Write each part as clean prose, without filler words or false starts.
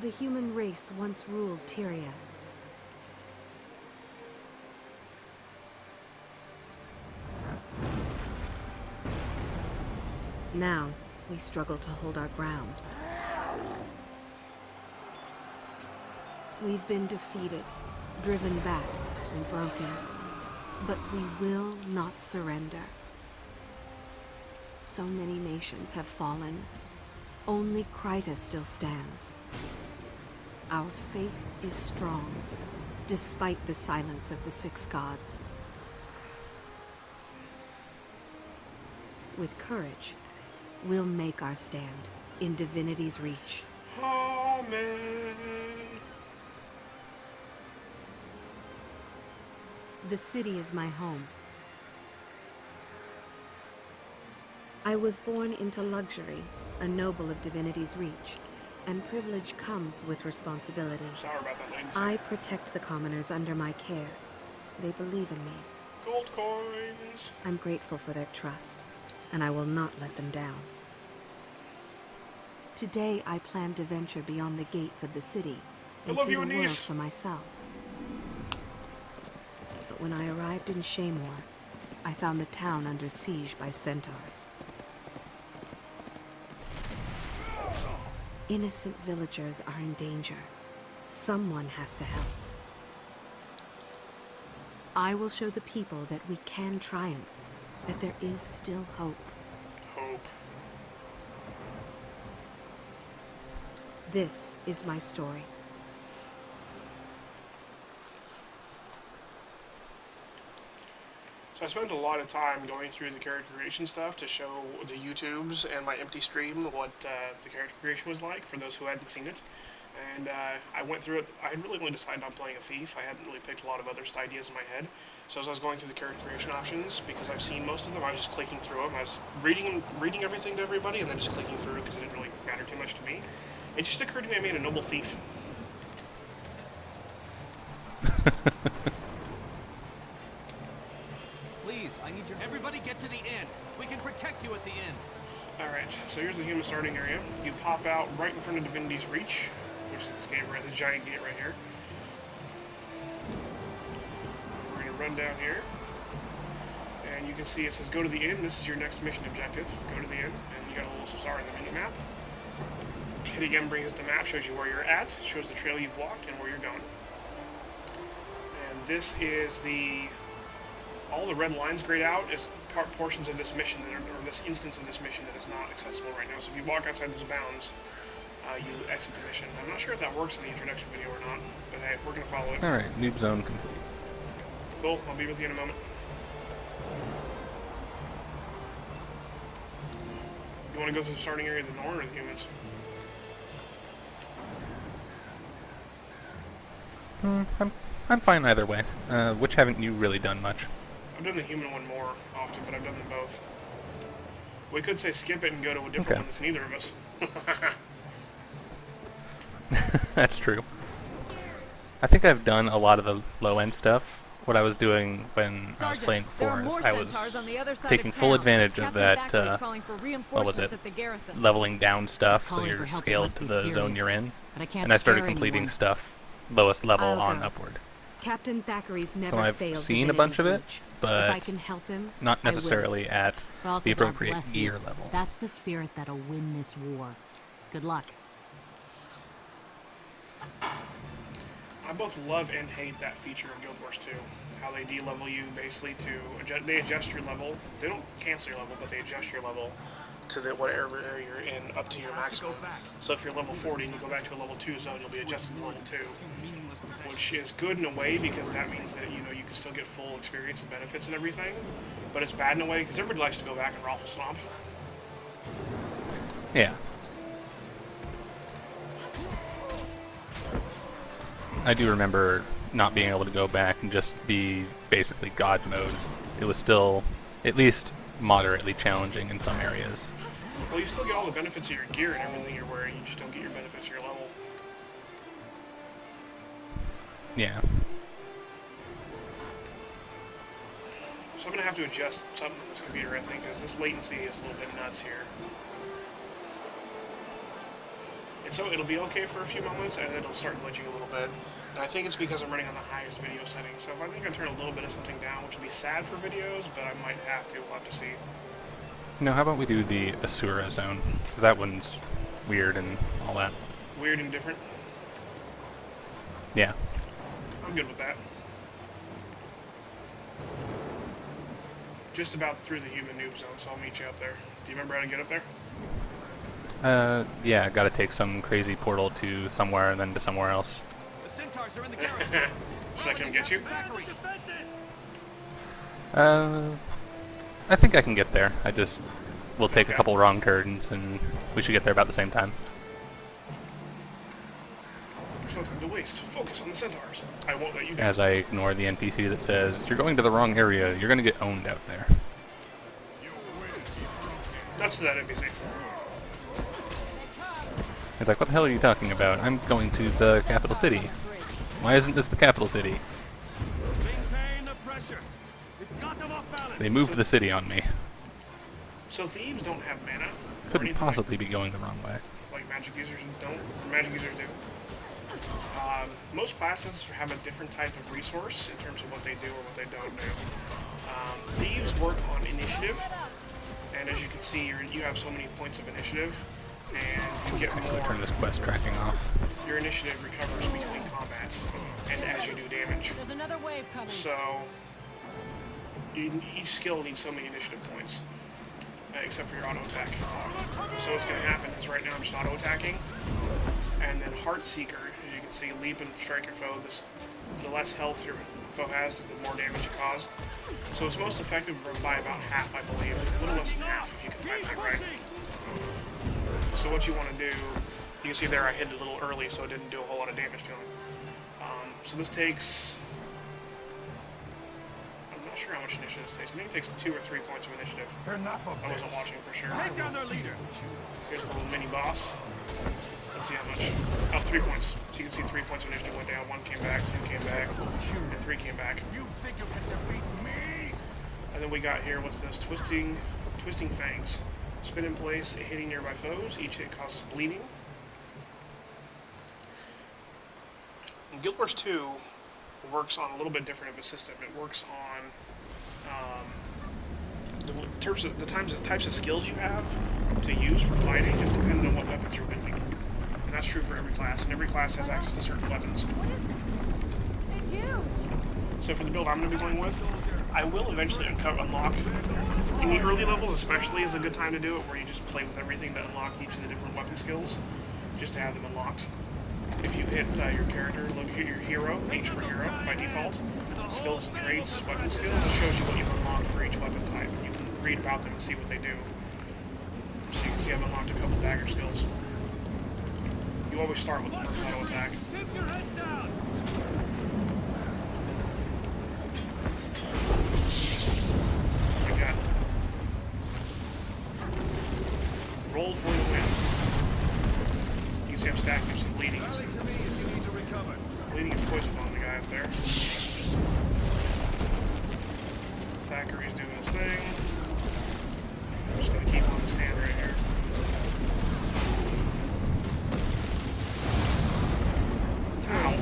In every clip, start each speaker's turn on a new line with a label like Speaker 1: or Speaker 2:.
Speaker 1: The human race once ruled Tyria. Now, we struggle to hold our ground. We've been defeated, driven back, and broken. But we will not surrender. So many nations have fallen. Only Kryta still stands. Our faith is strong, despite the silence of the Six Gods. With courage, we'll make our stand in Divinity's reach.
Speaker 2: Amen.
Speaker 1: The city is my home. I was born into luxury, a noble of Divinity's reach, and privilege comes with responsibility.
Speaker 2: Sorry about that, ladies.
Speaker 1: I protect the commoners under my care. They believe in me.
Speaker 2: Gold coins.
Speaker 1: I'm grateful for their trust, and I will not let them down. Today, I plan to venture beyond the gates of the city and see the world for myself. But when I arrived in Shaymor, I found the town under siege by centaurs. Innocent villagers are in danger. Someone has to help. I will show the people that we can triumph, that there is still hope.
Speaker 2: Hope.
Speaker 1: This is my story.
Speaker 2: So I spent a lot of time going through the character creation stuff to show the YouTubes and my empty stream what the character creation was like for those who hadn't seen it. And I went through it. I had really only decided on playing a thief. I hadn't really picked a lot of other ideas in my head. So as I was going through the character creation options, because I've seen most of them, I was just clicking through them. I was reading everything to everybody and then just clicking through because it didn't really matter too much to me. It just occurred to me I made a noble thief.
Speaker 3: Please, I need your... Everybody get to the inn. We can protect you at the inn.
Speaker 2: Alright, so here's the human starting area. You pop out right in front of Divinity's Reach, which is this gate right, this giant gate right here. We're going to run down here. And you can see it says go to the inn. This is your next mission objective. Go to the inn. And you got a little star in the mini map. Hit again brings up the map, shows you where you're at, shows the trail you've walked and where you're going. And this is all the red lines grayed out is portions of this mission or this instance of this mission that is not accessible right now. So if you walk outside those bounds, you exit the mission. I'm not sure if that works in the introduction video or not, but hey, we're gonna follow it.
Speaker 4: All right, noob zone complete.
Speaker 2: Cool. I'll be with you in a moment. You want to go through the starting area of the Norn or the humans?
Speaker 4: I'm fine either way. Which haven't you really done much?
Speaker 2: I've done the human one more often, but I've done them both. We could say skip it and go to a different one that's neither of us.
Speaker 4: That's true. I think I've done a lot of the low-end stuff. What I was doing when I was playing before is I was taking full advantage of that, what was it, leveling down stuff so you're scaled to the zone you're in. And I started completing stuff lowest level on upward.
Speaker 1: Captain Thackeray's never
Speaker 4: So I've
Speaker 1: failed
Speaker 4: seen a bunch of it, but
Speaker 1: if I can help him,
Speaker 4: not necessarily at the appropriate gear level.
Speaker 5: That's the spirit that'll win this war. Good luck.
Speaker 2: I both love and hate that feature of Guild Wars 2. How they de-level you basically to they adjust your level. They don't cancel your level, but they adjust your level to whatever area you're in up to your maximum. So if you're level 40 and you go back to a level 2 zone, you'll be adjusted to level 2, which is good in a way because that means that you can still get full experience and benefits and everything. But it's bad in a way because everybody likes to go back and raffle stomp.
Speaker 4: Yeah. I do remember not being able to go back and just be basically God mode. It was still at least moderately challenging in some areas.
Speaker 2: Well, you still get all the benefits of your gear and everything you're wearing, you just don't get your benefits of your level.
Speaker 4: Yeah.
Speaker 2: So I'm going to have to adjust something on this computer, I think, because this latency is a little bit nuts here. It'll be okay for a few moments, and then it'll start glitching a little bit. And I think it's because I'm running on the highest video setting. So if I think I turn a little bit of something down, which will be sad for videos, but I might have to. We'll have to see.
Speaker 4: No, how about we do the Asura zone? Because that one's weird and all that.
Speaker 2: Weird and different?
Speaker 4: Yeah.
Speaker 2: I'm good with that. Just about through the human noob zone, so I'll meet you up there. Do you remember how to get up there?
Speaker 4: Yeah, gotta take some crazy portal to somewhere and then to somewhere else.
Speaker 3: The centaurs are in the garrison.
Speaker 2: Should I come get you?
Speaker 4: I think I can get there. We'll take a couple wrong turns and we should get there about the same time.
Speaker 2: There's no time to waste. Focus on the centaurs. I won't let you go.
Speaker 4: As I ignore the NPC that says, you're going to the wrong area, you're gonna get owned out there.
Speaker 2: That's to that NPC.
Speaker 4: He's like, what the hell are you talking about? I'm going to the capital city. Why isn't this the capital city?
Speaker 3: Maintain the pressure. We've got them off balance.
Speaker 4: They moved the city on me.
Speaker 2: So thieves don't have mana.
Speaker 4: Couldn't possibly be going the wrong way.
Speaker 2: Like magic users don't. Or magic users do. Most classes have a different type of resource in terms of what they do or what they don't do. Thieves work on initiative, and as you can see, you have so many points of initiative, and you get more.
Speaker 4: Turn this quest tracking off.
Speaker 2: Your initiative recovers between combats, and as you do damage.
Speaker 5: There's another wave coming.
Speaker 2: So each skill needs so many initiative points, except for your auto attack. So what's going to happen is right now I'm just auto attacking, and then Heart Seeker, as you can see, leap and strike your foe. The less health your foe has, the more damage you cause. So it's most effective by about half, I believe. A little less than half if you can time that right. So what you want to do, you can see there I hit it a little early, so it didn't do a whole lot of damage to him. So this takes, I'm not sure how much initiative it takes. Maybe it takes 2 or 3 points of initiative.
Speaker 6: Enough of
Speaker 2: I wasn't watching for sure.
Speaker 3: Take down their leader.
Speaker 2: Here's the little mini boss. Let's see how much. Oh, 3 points. So you can see 3 points of initiative went down. 1 came back, 2 came back, and 3 came back.
Speaker 3: You think you can defeat me?
Speaker 2: And then we got here, what's this? Twisting Fangs. Spin in place, hitting nearby foes. Each hit causes bleeding. And Guild Wars 2 works on a little bit different of a system. It works on in terms of the types of skills you have to use for fighting is dependent on what weapons you're building. And that's true for every class, and every class has access to certain weapons.
Speaker 5: It's you.
Speaker 2: So for the build I'm going to be going with, I will eventually unlock, in the early levels especially is a good time to do it, where you just play with everything to unlock each of the different weapon skills, just to have them unlocked. If you hit your character, look at your hero, H for hero, by default, skills and traits, weapon skills, it shows you what you've unlocked for each weapon type. You can read about them and see what they do. So you can see I've unlocked a couple dagger skills. You always start with the first auto attack.
Speaker 3: Keep your heads down.
Speaker 2: Like that. Roll for the win. You can see I'm stacking some bleeding. Bleeding and poison bomb the guy up there. Thackeray's doing his thing. I'm just gonna keep on his hand right here. Ow.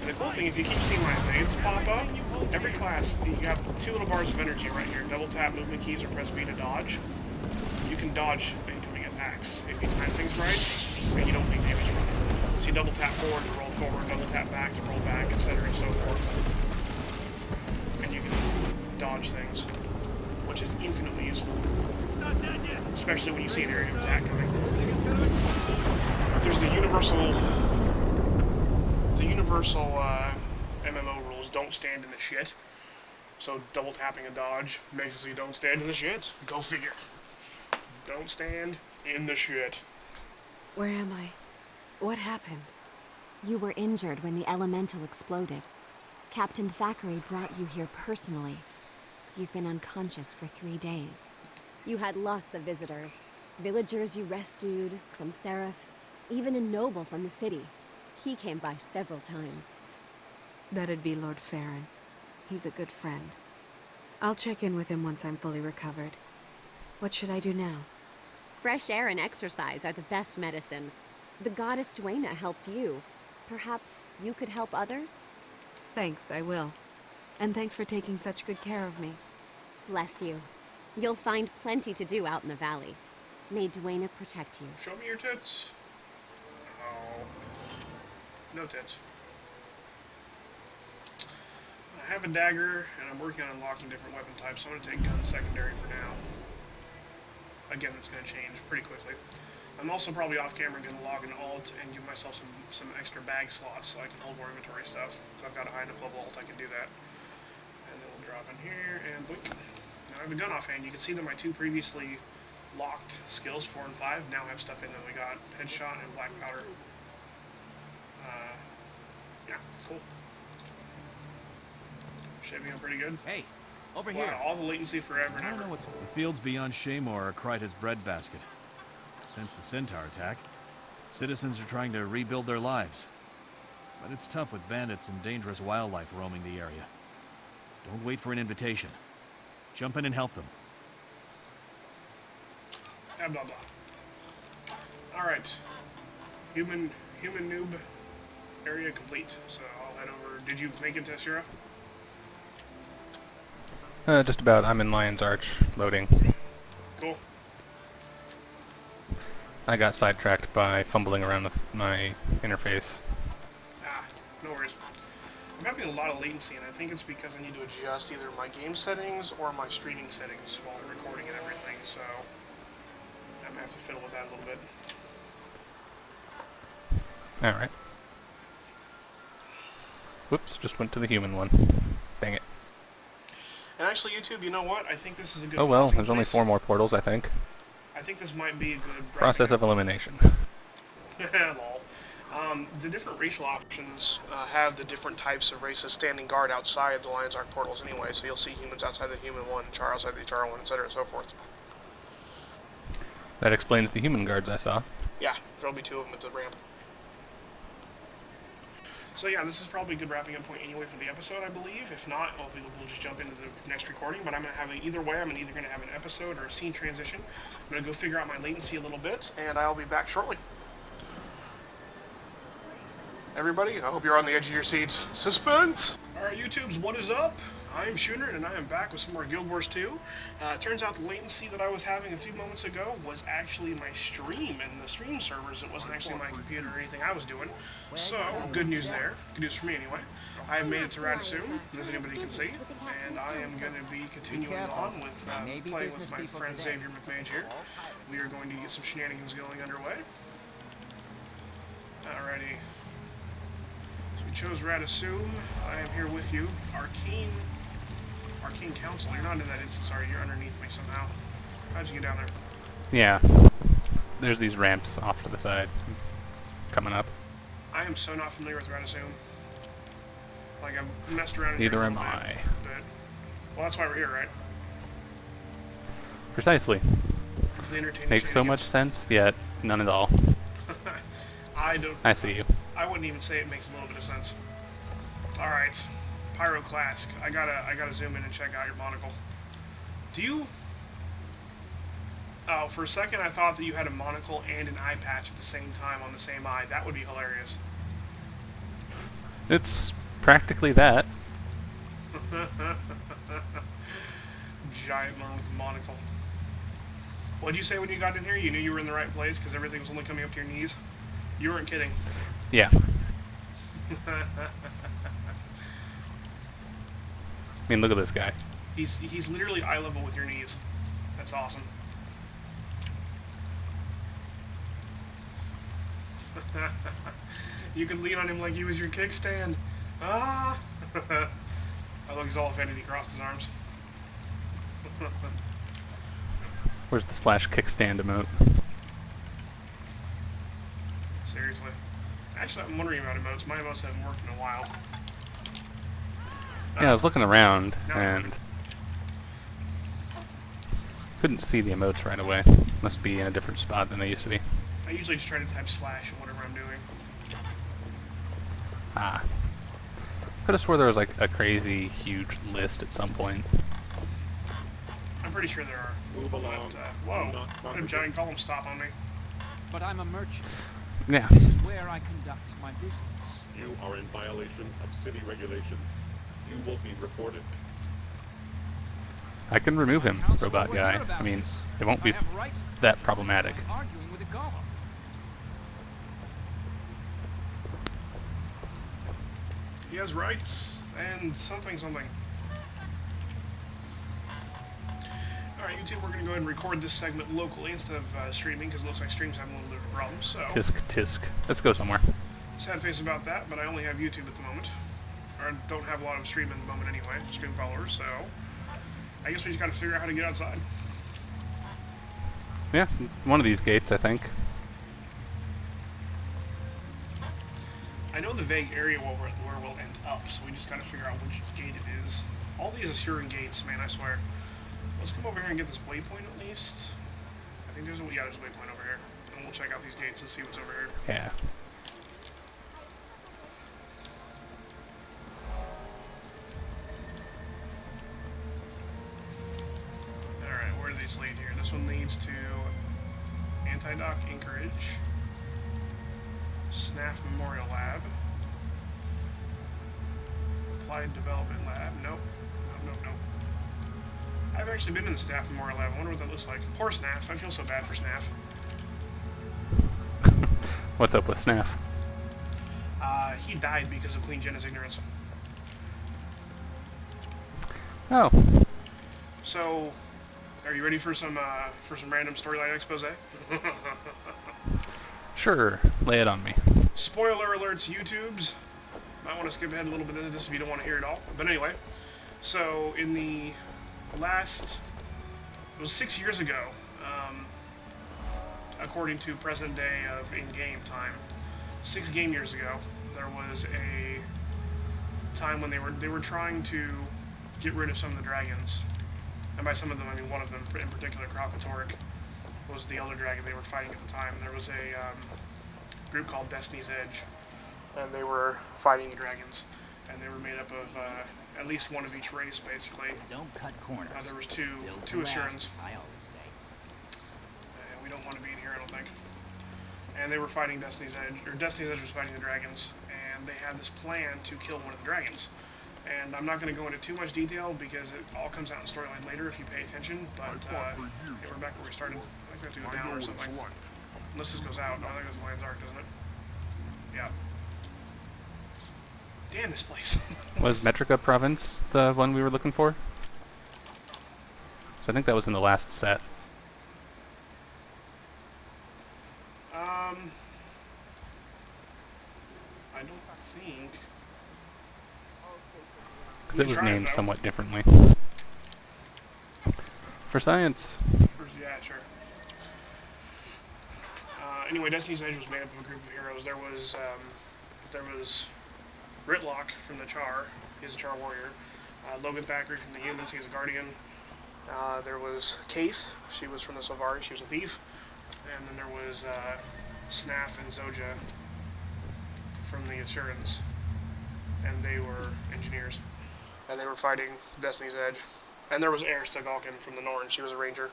Speaker 2: And the cool thing, if you keep seeing my blades pop up, every class, you got 2 little bars of energy right here. Double tap movement keys or press V to dodge. You can dodge incoming attacks if you time things right, and you don't take damage from them. So you double tap forward to roll forward, double tap back to roll back, etc. and so forth. And you can dodge things, which is infinitely useful.
Speaker 3: Not dead yet.
Speaker 2: Especially when you see an area of attack coming. There's the universal MMO rules, don't stand in the shit. So double tapping a dodge makes it so you don't stand in the shit. Go figure. Don't stand in the shit.
Speaker 1: Where am I? What happened?
Speaker 7: You were injured when the elemental exploded. Captain Thackeray brought you here personally. You've been unconscious for 3 days. You had lots of visitors. Villagers you rescued, some seraph, even a noble from the city. He came by several times.
Speaker 1: That'd be Lord Farron. He's a good friend. I'll check in with him once I'm fully recovered. What should I do now?
Speaker 7: Fresh air and exercise are the best medicine. The goddess Duena helped you. Perhaps you could help others?
Speaker 1: Thanks, I will. And thanks for taking such good care of me.
Speaker 7: Bless you. You'll find plenty to do out in the valley. May Duena protect you.
Speaker 2: Show me your tits. Oh. No tits. I have a dagger, and I'm working on unlocking different weapon types, so I'm going to take gun secondary for now. Again, that's going to change pretty quickly. I'm also probably off camera going to log an alt and give myself some extra bag slots so I can hold more inventory stuff. So I've got a high enough level alt I can do that. And then we'll drop in here, and boink. Now I have a gun offhand. You can see that my two previously locked skills, 4 and 5, now have stuff in them. We got headshot and black powder. Yeah, cool. Shaping up pretty good.
Speaker 3: Hey, over here.
Speaker 2: Wow, all the latency forever and
Speaker 6: I don't
Speaker 2: ever.
Speaker 6: know what's... The fields beyond Shaymore are Kryta's breadbasket. Since the Centaur attack, citizens are trying to rebuild their lives. But it's tough with bandits and dangerous wildlife roaming the area. Don't wait for an invitation. Jump in and help them.
Speaker 2: Blah, blah, blah. Alright. Human noob area complete. So I'll head over. Did you make it to Shira?
Speaker 4: Just about. I'm in Lion's Arch, loading.
Speaker 2: Cool.
Speaker 4: I got sidetracked by fumbling around with my interface.
Speaker 2: Ah, no worries. I'm having a lot of latency, and I think it's because I need to adjust either my game settings or my streaming settings while I'm recording and everything, so I'm gonna have to fiddle with that a little bit.
Speaker 4: Alright. Whoops, just went to the human one. Dang it.
Speaker 2: And actually, YouTube, you know what? I think this is a good
Speaker 4: Oh well,
Speaker 2: pausing
Speaker 4: there's only
Speaker 2: place.
Speaker 4: 4 more portals, I think.
Speaker 2: I think this might be a good...
Speaker 4: Process of elimination.
Speaker 2: Lol. The different racial options have the different types of races standing guard outside the Lion's Arc portals anyway, so you'll see humans outside the human one, Char outside the Char one, etc. and so forth.
Speaker 4: That explains the human guards I saw.
Speaker 2: Yeah, there'll be 2 of them at the ramp. So yeah, this is probably a good wrapping up point anyway for the episode, I believe. If not, we'll just jump into the next recording, but I'm going to have either way, I'm either going to have an episode or a scene transition. I'm going to go figure out my latency a little bit, and I'll be back shortly. Everybody, I hope you're on the edge of your seats. Suspense! Alright, YouTubes, what is up? I'm Shunrin, and I am back with some more Guild Wars 2. It turns out the latency that I was having a few moments ago was actually my stream and the stream servers. It wasn't actually my computer or anything I was doing. So, good news there. Good news for me, anyway. I have made it to Radasoon, as anybody can see, and I am going to be continuing on with playing with my friend Xavier McMage here. We are going to get some shenanigans going underway. Alrighty. So we chose Radasoon. I am here with you. Arcane Council. You're not in that instance, are you? You're underneath me somehow. How'd you get down there?
Speaker 4: Yeah. There's these ramps off to the side. Coming up.
Speaker 2: I am so not familiar with Radasoon. Like, I've messed around in
Speaker 4: Neither
Speaker 2: here a
Speaker 4: am
Speaker 2: little bit,
Speaker 4: I.
Speaker 2: But, well, that's why we're here, right?
Speaker 4: Precisely.
Speaker 2: For the entertainment
Speaker 4: Makes so much sense, yet none at all. I see you.
Speaker 2: I wouldn't even say it makes a little bit of sense. Alright. Pyroclask. I gotta zoom in and check out your monocle. Do you... Oh, for a second I thought that you had a monocle and an eye patch at the same time on the same eye. That would be hilarious.
Speaker 4: It's practically that.
Speaker 2: Giant man with a monocle. What'd you say when you got in here? You knew you were in the right place because everything was only coming up to your knees? You weren't kidding.
Speaker 4: Yeah. I mean, look at this guy.
Speaker 2: He's literally eye level with your knees. That's awesome. You could lean on him like he was your kickstand. Ah! I look, he's all offended. He crossed his arms.
Speaker 4: Where's the / kickstand emote?
Speaker 2: Seriously. Actually, I'm wondering about emotes. My emotes haven't worked in a while.
Speaker 4: Yeah, I was looking around
Speaker 2: No.
Speaker 4: and couldn't see the emotes right away. Must be in a different spot than they used to be.
Speaker 2: I usually just try to type / in whatever I'm doing.
Speaker 4: Ah. Could have swore there was like a crazy huge list at some point.
Speaker 2: pretty sure there are.
Speaker 8: Move along.
Speaker 2: Whoa, why did a giant golem stop on me?
Speaker 3: But I'm a merchant.
Speaker 4: Yeah.
Speaker 3: This is where I conduct my business.
Speaker 8: You are in violation of city regulations. You will be reported.
Speaker 4: I can remove him, robot guy. I mean, it won't be that problematic.
Speaker 3: Arguing with a golem.
Speaker 2: He has rights and something. Alright, YouTube, we're going to go ahead and record this segment locally instead of streaming, because it looks like stream's having a little bit of a problem, so...
Speaker 4: Tisk. Let's go somewhere.
Speaker 2: Sad face about that, but I only have YouTube at the moment. Or don't have a lot of stream at the moment anyway, stream followers, so... I guess we just gotta figure out how to get outside.
Speaker 4: Yeah, one of these gates, I think.
Speaker 2: I know the vague area where we'll end up, so we just gotta figure out which gate it is. All these are Shurin gates, man, I swear. Let's come over here and get this waypoint at least. I think there's a waypoint over here. And we'll check out these gates and see what's over here.
Speaker 4: Yeah.
Speaker 2: Alright, where do these lead here? This one leads to Anti-Dock Anchorage, SNAF Memorial Lab, Applied Development Lab. Nope. I've actually been in the SNAF Memorial Lab. I wonder what that looks like. Poor SNAF. I feel so bad for SNAF.
Speaker 4: What's up with SNAF?
Speaker 2: He died because of Queen Jenna's ignorance.
Speaker 4: Oh.
Speaker 2: So, are you ready for some random storyline expose?
Speaker 4: Sure. Lay it on me.
Speaker 2: Spoiler alerts, YouTubes. Might want to skip ahead a little bit into this if you don't want to hear it all. But anyway, so in the last, it was 6 years ago, according to present day of in-game time, 6 game years ago, there was a time when they were trying to get rid of some of the dragons, and by some of them I mean one of them in particular, Krokatoric, was the elder dragon they were fighting at the time. There was a group called Destiny's Edge, and they were fighting the dragons, and they were made up of at least one of each race, basically.
Speaker 3: Don't cut corners.
Speaker 2: There was two Assurans.
Speaker 3: I always say.
Speaker 2: And we don't want to be in here, I don't think. And they were fighting Destiny's Edge, or Destiny's Edge was fighting the dragons, and they had this plan to kill one of the dragons. And I'm not going to go into too much detail because it all comes out in storyline later if you pay attention. But yeah, we're back where we started. I think we have to go down or something. Unless this goes out. No, I think it's the Land's Arc, doesn't it? Yeah. Damn this place.
Speaker 4: Was Metrica Province the one we were looking for? So I think that was in the last set.
Speaker 2: I don't think.
Speaker 4: Because it was named somewhat differently. For science.
Speaker 2: Yeah, sure. Anyway, Destiny's Edge was made up of a group of heroes. There was Ritlock from the Char. He's a Char warrior. Logan Thackeray from the Humans. He's a guardian. There was Kaith. She was from the Sylvari. She was a thief. And then there was Snaf and Zoja from the Assurans. And they were engineers. And they were fighting Destiny's Edge. And there was Ersta Galkin from the Norn. She was a ranger.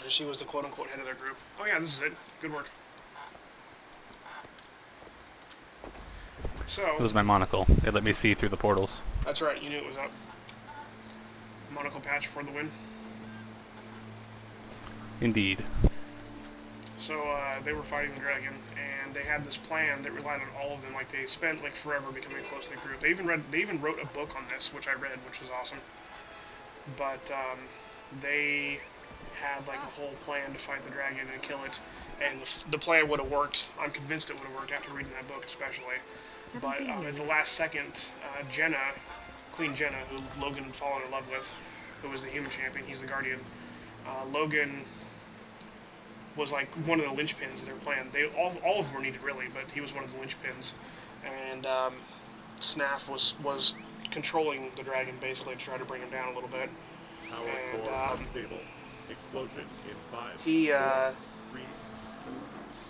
Speaker 2: And she was the quote-unquote head of their group. Oh yeah, this is it. Good work. So...
Speaker 4: It was my monocle. It let me see through the portals.
Speaker 2: That's right, you knew it was up. Monocle patch for the win.
Speaker 4: Indeed.
Speaker 2: So, they were fighting the dragon, and they had this plan that relied on all of them. Like, they spent, like, forever becoming a close-knit group. They even wrote a book on this, which I read, which was awesome. But, they had, like, a whole plan to fight the dragon and kill it, and the plan would have worked. I'm convinced it would have worked after reading that book, especially. But, at the last second, Jenna, Queen Jenna, who Logan had fallen in love with, who was the human champion, he's the guardian, Logan was like one of the linchpins of their plan. All of them were needed really, but he was one of the linchpins. And Snaf was controlling the dragon basically to try to bring him down a little bit. And
Speaker 8: Explosions in 5,
Speaker 2: he
Speaker 8: 4, 3, 2,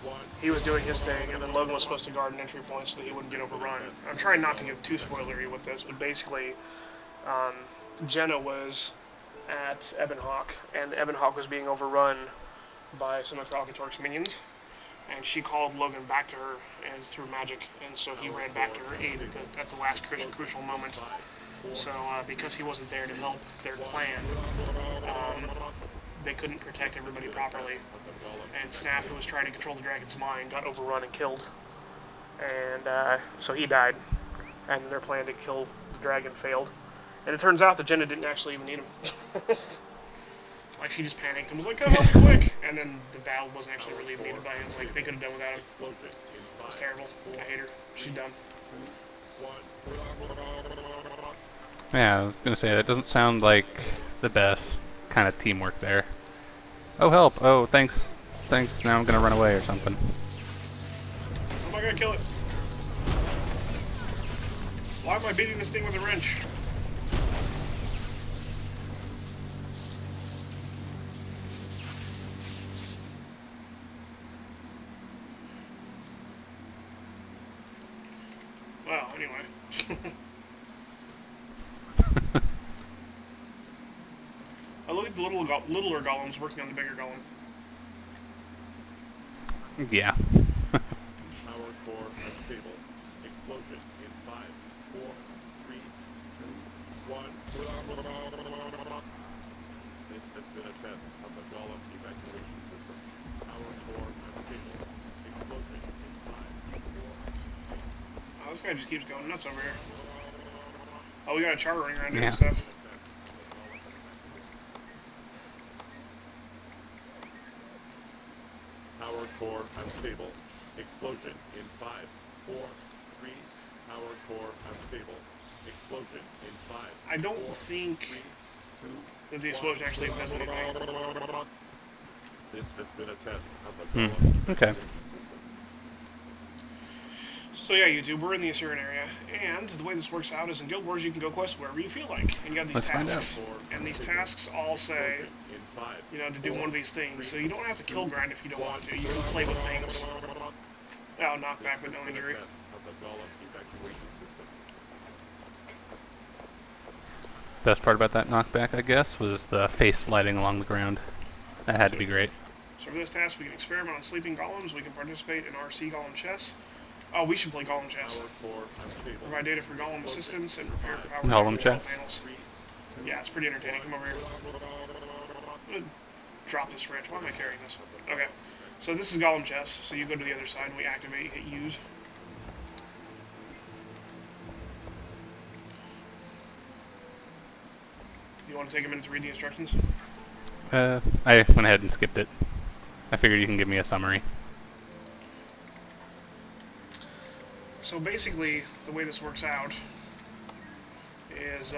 Speaker 8: 1.
Speaker 2: He was doing his thing, and then Logan was supposed to guard an entry point so that he wouldn't get overrun. I'm trying not to get too spoilery with this, but basically, Jenna was at Ebonhawk, and Ebonhawk was being overrun by some of Kralkator's minions, and she called Logan back to her and through magic, and so he ran back to her aid at the last crucial moment. So because he wasn't there to help their clan, they couldn't protect everybody properly, and Snaff, who was trying to control the dragon's mind, got overrun and killed, and so he died, and their plan to kill the dragon failed. And it turns out that Jenna didn't actually even need him. Like, she just panicked and was like, come help me quick! And then the battle wasn't actually really even needed by him. Like, they could have done without him. It was terrible. I hate her. She's dumb.
Speaker 4: Yeah, I was gonna say, that doesn't sound like the best kind of teamwork there. Oh, help! Oh, thanks. Thanks, now I'm gonna run away or something.
Speaker 2: Oh my god, kill it! Why am I beating this thing with a wrench? Well, anyway. I look at the littler golems working on the bigger golem.
Speaker 4: Yeah.
Speaker 8: Power core unstable. Explosion in 5, 4, 3, 2, 1. This has been a test of the golem evacuation system. Power core unstable. Explosion in 5, 4.
Speaker 2: Oh, this guy just keeps going nuts over here. Oh, we got a char running around doing
Speaker 4: Yeah.
Speaker 2: stuff.
Speaker 8: Power core unstable. Explosion in 5, 4, 3. Power core unstable. Explosion in 5.
Speaker 2: I don't
Speaker 8: 4,
Speaker 2: think
Speaker 8: 3, 2,
Speaker 2: that the explosion actually does anything.
Speaker 8: This has been a test of the
Speaker 4: Okay.
Speaker 2: So yeah, YouTube, we're in the Asuran area, and the way this works out is in Guild Wars you can go quest wherever you feel like, and you have these
Speaker 4: Let's find
Speaker 2: tasks, and these tasks all say, you know, to do one of these things, so you don't have to kill grind if you don't want to, you can play with things. Oh, knockback with no injury.
Speaker 4: Best part about that knockback, I guess, was the face sliding along the ground. That had to be great.
Speaker 2: So for this task, we can experiment on sleeping golems, we can participate in RC golem chess. Oh, we should play golem chess. Provide data for golem assistance and prepare power
Speaker 4: Golem chess?
Speaker 2: panels. Yeah, it's pretty entertaining. Come over here. I'm gonna drop this wrench. Why am I carrying this? Okay. So this is golem chess. So you go to the other side and we activate, hit use. You want to take a minute to read the instructions?
Speaker 4: I went ahead and skipped it. I figured you can give me a summary.
Speaker 2: So basically, the way this works out is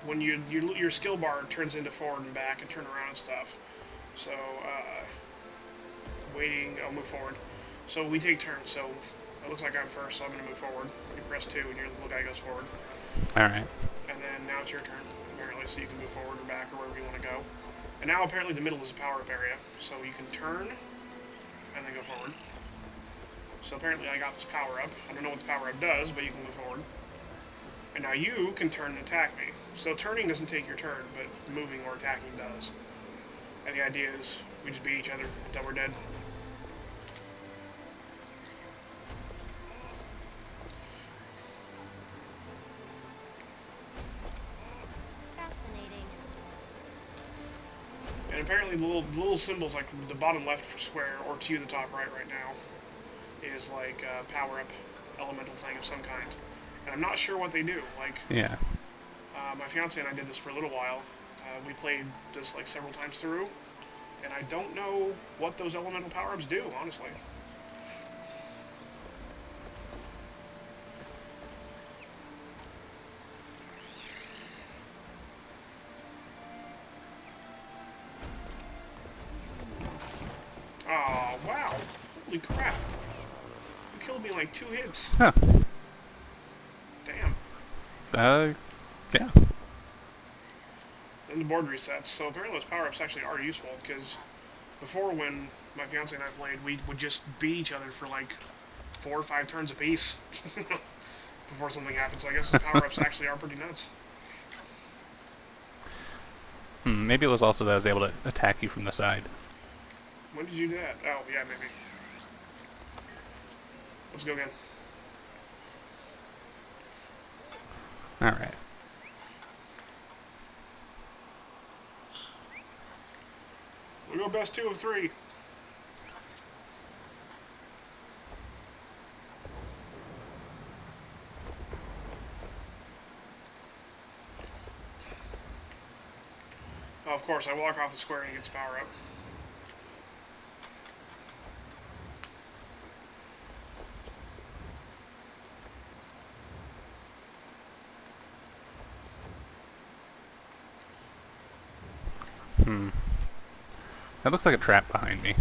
Speaker 2: when your skill bar turns into forward and back and turn around and stuff. So waiting, I'll move forward. So we take turns. So it looks like I'm first, so I'm going to move forward. You press 2 and your little guy goes forward.
Speaker 4: Alright.
Speaker 2: And then now it's your turn, apparently, so you can move forward or back or wherever you want to go. And now apparently the middle is a power-up area, so you can turn and then go forward. So apparently I got this power-up. I don't know what this power-up does, but you can move forward. And now you can turn and attack me. So turning doesn't take your turn, but moving or attacking does. And the idea is we just beat each other until we're dead.
Speaker 9: Fascinating.
Speaker 2: And apparently the little symbols, like the bottom left for square, or to the top right now, is like a power-up elemental thing of some kind. And I'm not sure what they do. Like,
Speaker 4: Yeah.
Speaker 2: My fiance and I did this for a little while. We played this like several times through, and I don't know what those elemental power-ups do, honestly. Oh, wow. Holy crap. You killed me in like 2 hits.
Speaker 4: Huh.
Speaker 2: Damn.
Speaker 4: Yeah.
Speaker 2: And the board resets, so apparently those power-ups actually are useful, because before when my fiance and I played, we would just beat each other for like 4 or 5 turns apiece before something happens. So I guess the power-ups actually are pretty nuts.
Speaker 4: Maybe it was also that I was able to attack you from the side.
Speaker 2: When did you do that? Oh, yeah, maybe. Let's go again.
Speaker 4: Alright.
Speaker 2: We'll go best 2 of 3. Oh, of course, I walk off the square and he gets power up.
Speaker 4: That looks like a trap behind me.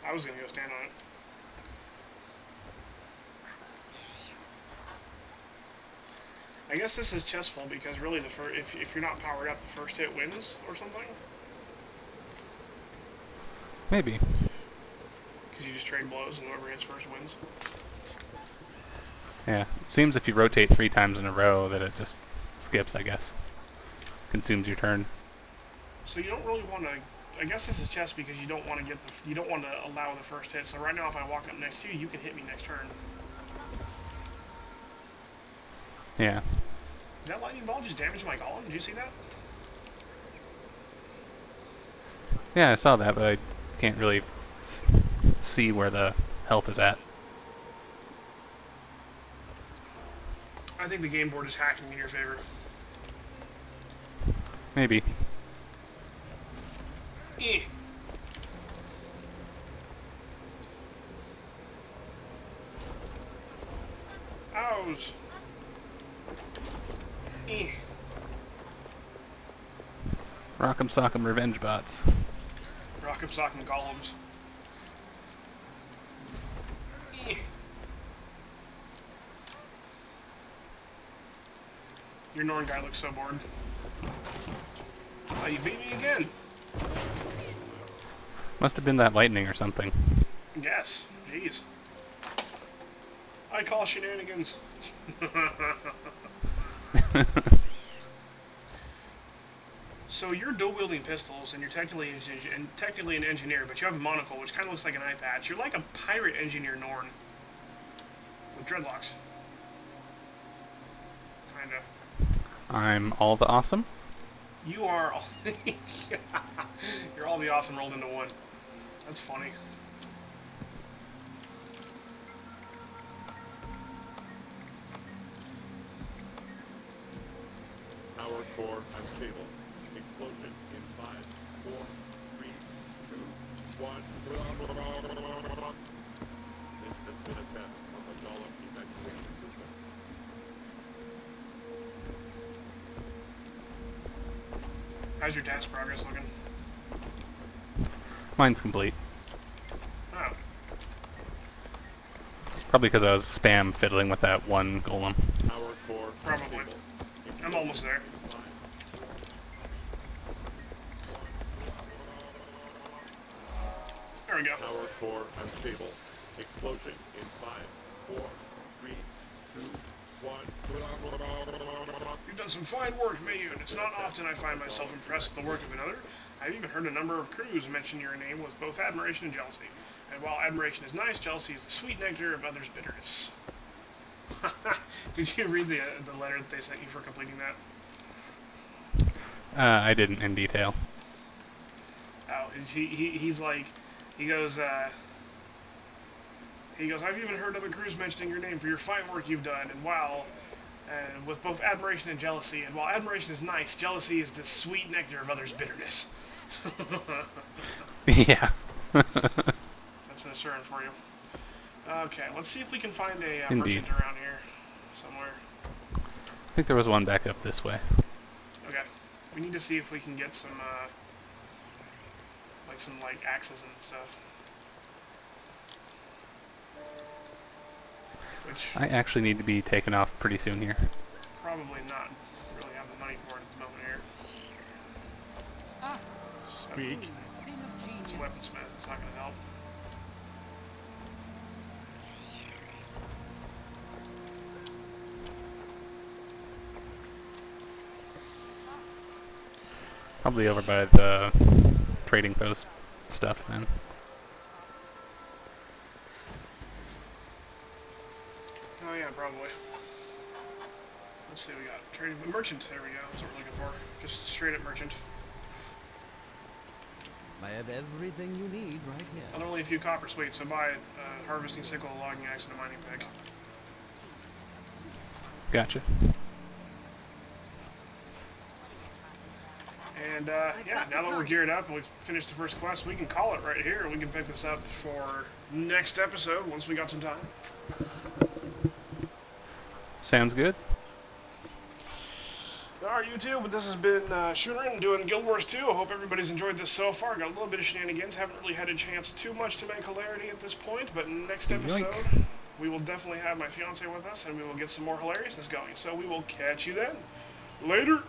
Speaker 2: I was gonna go stand on it. I guess this is chessful because really if you're not powered up, the first hit wins or something.
Speaker 4: Maybe.
Speaker 2: Because you just trade blows and whoever hits first wins.
Speaker 4: Yeah. It seems if you rotate 3 times in a row that it just skips, I guess. Consumes your turn.
Speaker 2: So you don't really want to. I guess this is chess because you don't want to you don't want to allow the first hit. So right now, if I walk up next to you, you can hit me next turn.
Speaker 4: Yeah.
Speaker 2: Did that lightning ball just damage my golem? Did you see that?
Speaker 4: Yeah, I saw that, but I can't really see where the health is at.
Speaker 2: I think the game board is hacking in your favor.
Speaker 4: Maybe.
Speaker 2: Eh. Ows. Eh.
Speaker 4: Rock'em sock'em revenge bots.
Speaker 2: Rock'em sock'em golems. Eh. Your Norn guy looks so bored. Oh, you beat me again.
Speaker 4: Must have been that lightning or something.
Speaker 2: Yes. Jeez. I call shenanigans. So you're dual-wielding pistols, and you're technically an engineer, but you have a monocle, which kind of looks like an eye patch. You're like a pirate engineer, Norn, with dreadlocks. Kinda.
Speaker 4: I'm all the awesome.
Speaker 2: You are all you're all the awesome rolled into one. That's funny.
Speaker 8: Power core unstable. Explosion in 5, 4, 3, 2, 1. This has been a test of the Golem evacuation system.
Speaker 2: How's your task progress looking?
Speaker 4: Mine's complete.
Speaker 2: Oh.
Speaker 4: Probably because I was spam fiddling with that one golem.
Speaker 8: Power core
Speaker 2: Probably.
Speaker 8: unstable.
Speaker 2: I'm almost there. There we go.
Speaker 8: Power core unstable. Explosion in 5, 4, 3, 2, 1.
Speaker 2: You've done some fine work, Mayun. It's not often I find myself impressed with the work of another. I've even heard a number of crews mention your name with both admiration and jealousy. And while admiration is nice, jealousy is the sweet nectar of others' bitterness. Did you read the letter that they sent you for completing that?
Speaker 4: I didn't in detail.
Speaker 2: Oh, he's like, he goes, I've even heard other crews mentioning your name for your fine work you've done, and with both admiration and jealousy. And while admiration is nice, jealousy is the sweet nectar of others' bitterness.
Speaker 4: Yeah.
Speaker 2: That's an assurance for you. Okay, let's see if we can find a merchant around here somewhere.
Speaker 4: I think there was one back up this way.
Speaker 2: Okay, we need to see if we can get some axes and stuff. Which
Speaker 4: I actually need to be taken off pretty soon here.
Speaker 2: probably not really have the money for it at the moment here.
Speaker 5: Ah,
Speaker 8: Speak.
Speaker 5: thing of
Speaker 2: It's a
Speaker 5: genius.
Speaker 2: weaponsmith, it's not going to help.
Speaker 4: Probably over by the trading post stuff then.
Speaker 2: Oh yeah, probably. Let's see, we got trading the merchant. There we go. That's what we're looking for. Just straight up merchant.
Speaker 3: I have everything you need right here.
Speaker 2: And only a few copper. Sweet. So buy harvesting sickle, a logging axe, and a mining pick.
Speaker 4: Gotcha.
Speaker 2: And yeah, now that we're geared up and we've finished the first quest, we can call it right here. We can pick this up for next episode once we got some time.
Speaker 4: Sounds good.
Speaker 2: Alright, YouTube, but this has been Shunrin doing Guild Wars 2. I hope everybody's enjoyed this so far. Got a little bit of shenanigans. Haven't really had a chance too much to make hilarity at this point, but next episode, we will definitely have my fiance with us, and we will get some more hilariousness going. So we will catch you then. Later!